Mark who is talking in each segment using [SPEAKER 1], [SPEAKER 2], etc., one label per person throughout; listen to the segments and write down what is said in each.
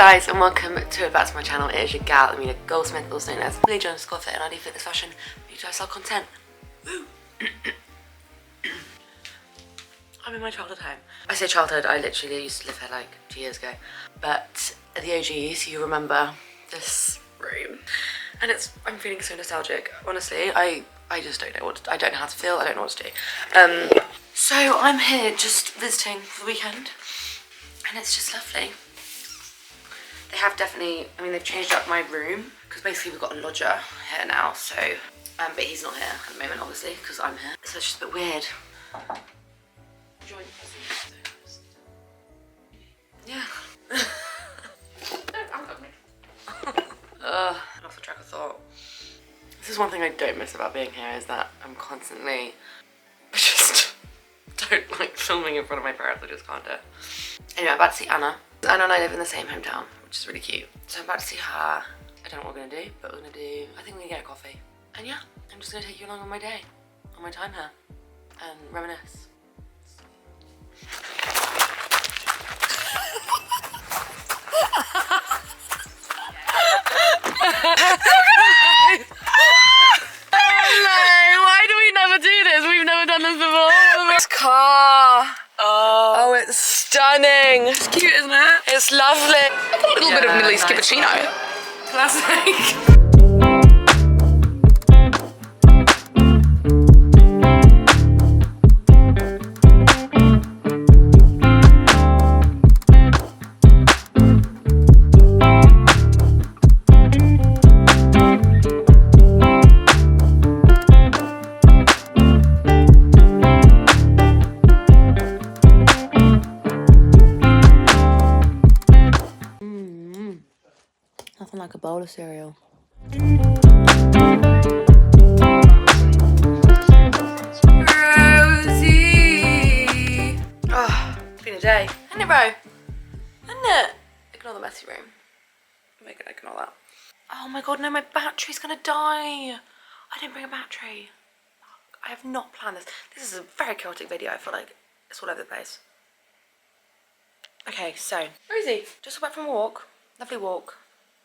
[SPEAKER 1] guys, and welcome back to my channel. It is your gal, Amelia Goldsmith, also known as Amelia Fit, and I do fitness fashion, lifestyle content. Woo. I'm in my childhood home. I say childhood, I literally used to live here like 2 years ago. But the OGs, you remember this room. And I'm feeling so nostalgic. Honestly, I just don't know I don't know how to feel, I don't know what to do. So I'm here just visiting for the weekend. And it's just lovely. They have definitely, they've changed up my room because basically we've got a lodger here now, so, but he's not here at the moment, obviously, because I'm here. So it's just a bit weird. Yeah. I lost the track of thought. This is one thing I don't miss about being here, is that I'm constantly, I just don't like filming in front of my parents, I just can't do it. Anyway, I'm about to see Anna. Anna and I live in the same hometown, which is really cute. So I'm about to see her. I don't know what we're gonna do, but I think we're gonna get a coffee. And yeah, I'm just gonna take you along on my day, on my time here, and reminisce. Hello, why do we never do this? We've never done this before. This car. Oh, it's stunning. It's cute, isn't it? It's lovely. Like a little bit of Middle East cappuccino. Classic. Nothing like a bowl of cereal. Rosie! Oh, it's been a day. Isn't it, bro? Isn't it? Ignore the messy room. We're gonna ignore that. Oh my god, no, my battery's gonna die. I didn't bring a battery. I have not planned this. This is a very chaotic video. I feel like it's all over the place. Okay, so, Rosie, just got back from a walk. Lovely walk.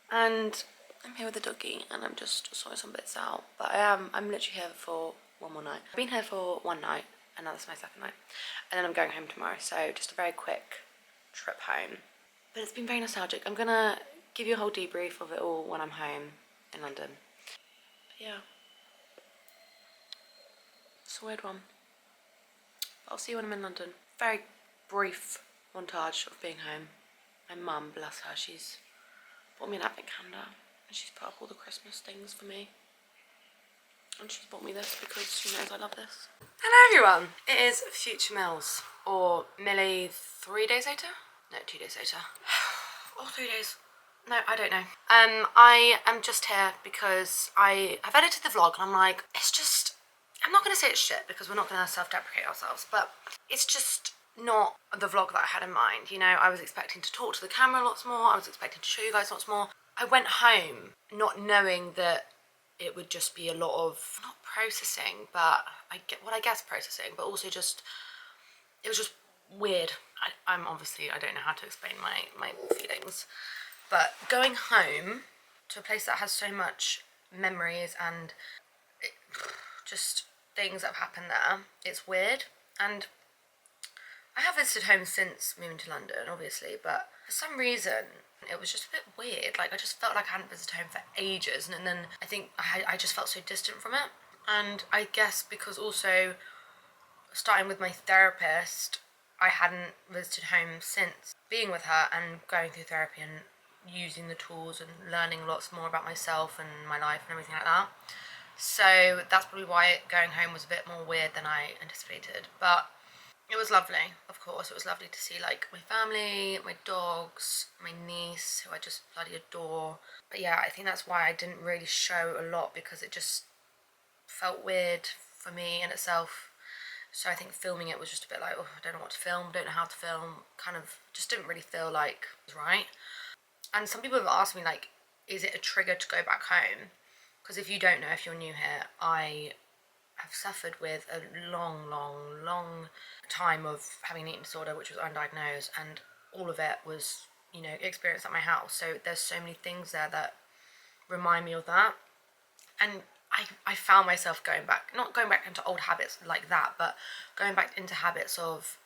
[SPEAKER 1] And I'm here with the doggy and I'm just sorting some bits out. But I'm literally here for one more night. I've been here for one night and now this is my second night. And then I'm going home tomorrow, so just a very quick trip home. But it's been very nostalgic. I'm gonna give you a whole debrief of it all when I'm home in London. But yeah. It's a weird one. But I'll see you when I'm in London. Very brief montage of being home. My mum, bless her, she's bought me an advent calendar and she's put up all the Christmas things for me. And she's bought me this because she knows I love this. Hello everyone! It is Future Mills, or Millie 3 days later? No, 2 days later. Or 3 days. No, I don't know. I am just here because I've edited the vlog and I'm like, it's just, I'm not going to say it's shit because we're not going to self-deprecate ourselves, but it's just not the vlog that I had in mind. You know, I was expecting to talk to the camera lots more, I was expecting to show you guys lots more. I went home not knowing that it would just be a lot of, not processing, but I guess processing, but also just, it was just weird. I'm obviously, I don't know how to explain my feelings, but going home to a place that has so much memories and just things that have happened there, it's weird. And I have visited home since moving to London, obviously, but for some reason, it was just a bit weird. Like, I just felt like I hadn't visited home for ages, and then I think I just felt so distant from it. And I guess because also, starting with my therapist, I hadn't visited home since being with her and going through therapy and using the tools and learning lots more about myself and my life and everything like that. So that's probably why going home was a bit more weird than I anticipated. But it was lovely, of course. It was lovely to see, like, my family, my dogs, my niece, who I just bloody adore. But yeah, I think that's why I didn't really show a lot, because it just felt weird for me in itself. So I think filming it was just a bit like, oh, I don't know what to film, don't know how to film. Kind of just didn't really feel like it was right. And some people have asked me, like, is it a trigger to go back home? Because if you don't know, if you're new here, I have suffered with a long time of having an eating disorder, which was undiagnosed, and all of it was you know, experience at my house. So there's so many things there that remind me of that. And I found myself not going back into old habits like that, but going back into habits of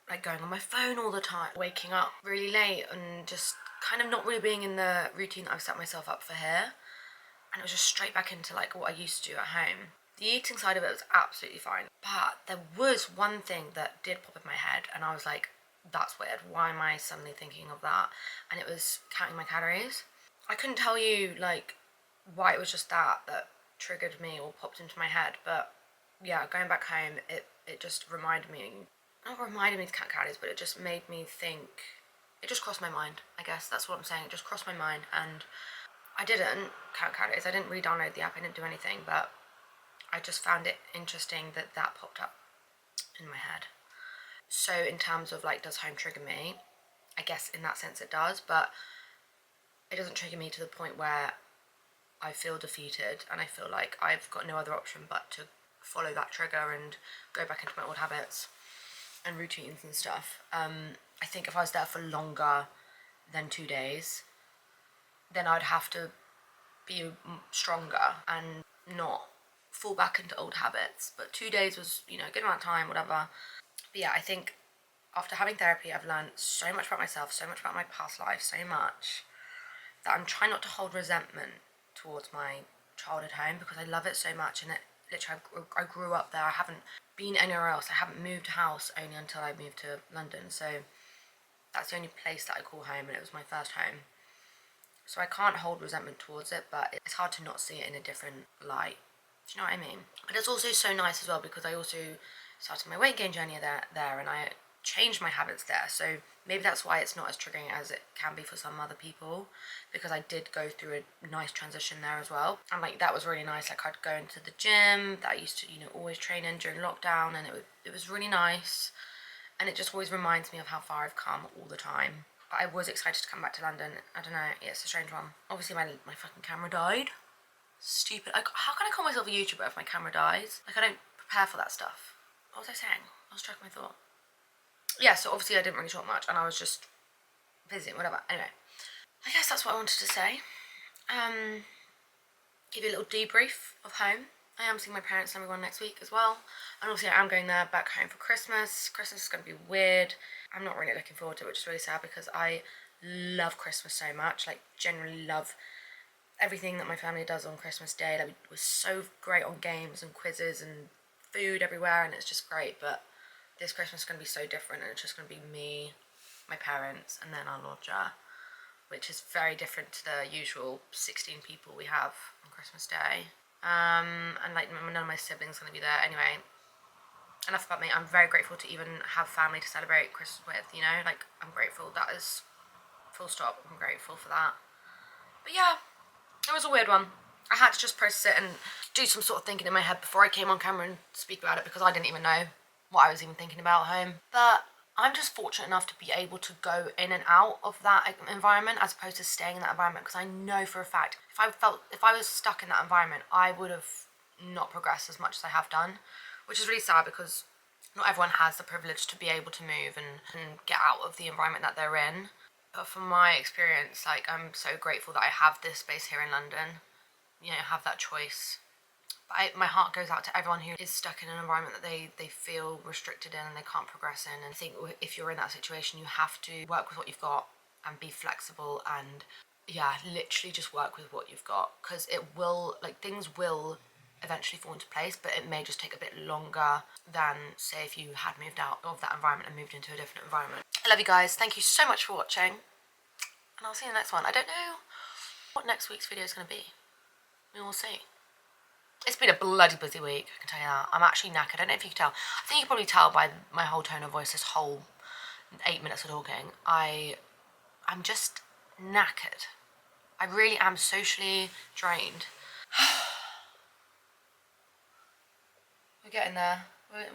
[SPEAKER 1] like going on my phone all the time, waking up really late, and just kind of not really being in the routine that I've set myself up for here. And it was just straight back into like what I used to do at home. The eating side of it was absolutely fine, but there was one thing that did pop in my head, and I was like, that's weird, why am I suddenly thinking of that? And it was counting my calories. I couldn't tell you like why it was just that triggered me or popped into my head, but yeah, going back home, it just reminded me, not reminded me to count calories, but it just made me think, it just crossed my mind, I guess, that's what I'm saying, it just crossed my mind, and I didn't count calories, I didn't re-download the app, I didn't do anything, but I just found it interesting that that popped up in my head. So in terms of like, does home trigger me? I guess in that sense it does, but it doesn't trigger me to the point where I feel defeated and I feel like I've got no other option but to follow that trigger and go back into my old habits and routines and stuff. I think if I was there for longer than 2 days, then I'd have to be stronger and not fall back into old habits. But 2 days was, you know, a good amount of time, whatever. But yeah, I think after having therapy, I've learned so much about myself, so much about my past life, so much that I'm trying not to hold resentment towards my childhood home, because I love it so much, and it literally, I grew up there. I haven't been anywhere else. I haven't moved house only until I moved to London, so that's the only place that I call home, and it was my first home. So I can't hold resentment towards it, but it's hard to not see it in a different light. Do you know what I mean? But it's also so nice as well, because I also started my weight gain journey there, and I changed my habits there. So maybe that's why it's not as triggering as it can be for some other people, because I did go through a nice transition there as well. And like, that was really nice. Like, I'd go into the gym that I used to, you know, always train in during lockdown, and it was really nice. And it just always reminds me of how far I've come all the time. But I was excited to come back to London. I don't know, it's a strange one. Obviously my fucking camera died. Stupid. How can I call myself a YouTuber if my camera dies? Like, I don't prepare for that stuff. What was I saying? I was tracking my thought. Yeah, so obviously I didn't really talk much, and I was just busy and whatever. Anyway, I guess that's what I wanted to say. Give you a little debrief of home. I am seeing my parents and everyone next week as well. And obviously I am going there back home for Christmas. Christmas is going to be weird. I'm not really looking forward to it, which is really sad, because I love Christmas so much. Like, generally love everything that my family does on Christmas Day. Like, it was so great on games and quizzes and food everywhere, and it's just great. But this Christmas is going to be so different, and it's just going to be me, my parents, and then our lodger, which is very different to the usual 16 people we have on Christmas Day. And like, none of my siblings are going to be there. Anyway, enough about me. I'm very grateful to even have family to celebrate Christmas with, you know, like, I'm grateful. That is full stop. I'm grateful for that. But yeah, it was a weird one. I had to just process it and do some sort of thinking in my head before I came on camera and speak about it, because I didn't even know what I was even thinking about at home. But I'm just fortunate enough to be able to go in and out of that environment as opposed to staying in that environment, because I know for a fact if I was stuck in that environment, I would have not progressed as much as I have done, which is really sad, because not everyone has the privilege to be able to move and get out of the environment that they're in. But from my experience, like, I'm so grateful that I have this space here in London, you know, have that choice. But my heart goes out to everyone who is stuck in an environment that they feel restricted in and they can't progress in. And I think if you're in that situation, you have to work with what you've got and be flexible, and yeah, literally just work with what you've got, because it will, like, things will eventually fall into place, but it may just take a bit longer than, say, if you had moved out of that environment and moved into a different environment. I love you guys. Thank you so much for watching, and I'll see you in the next one. I don't know what next week's video is going to be. We will see. It's been a bloody busy week, I can tell you that. I'm actually knackered. I don't know if you can tell. I think you can probably tell by my whole tone of voice, this whole 8 minutes of talking. I'm just knackered. I really am socially drained. We're getting there.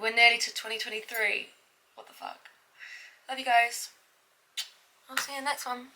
[SPEAKER 1] We're nearly to 2023. What the fuck? Love you guys. I'll see you in the next one.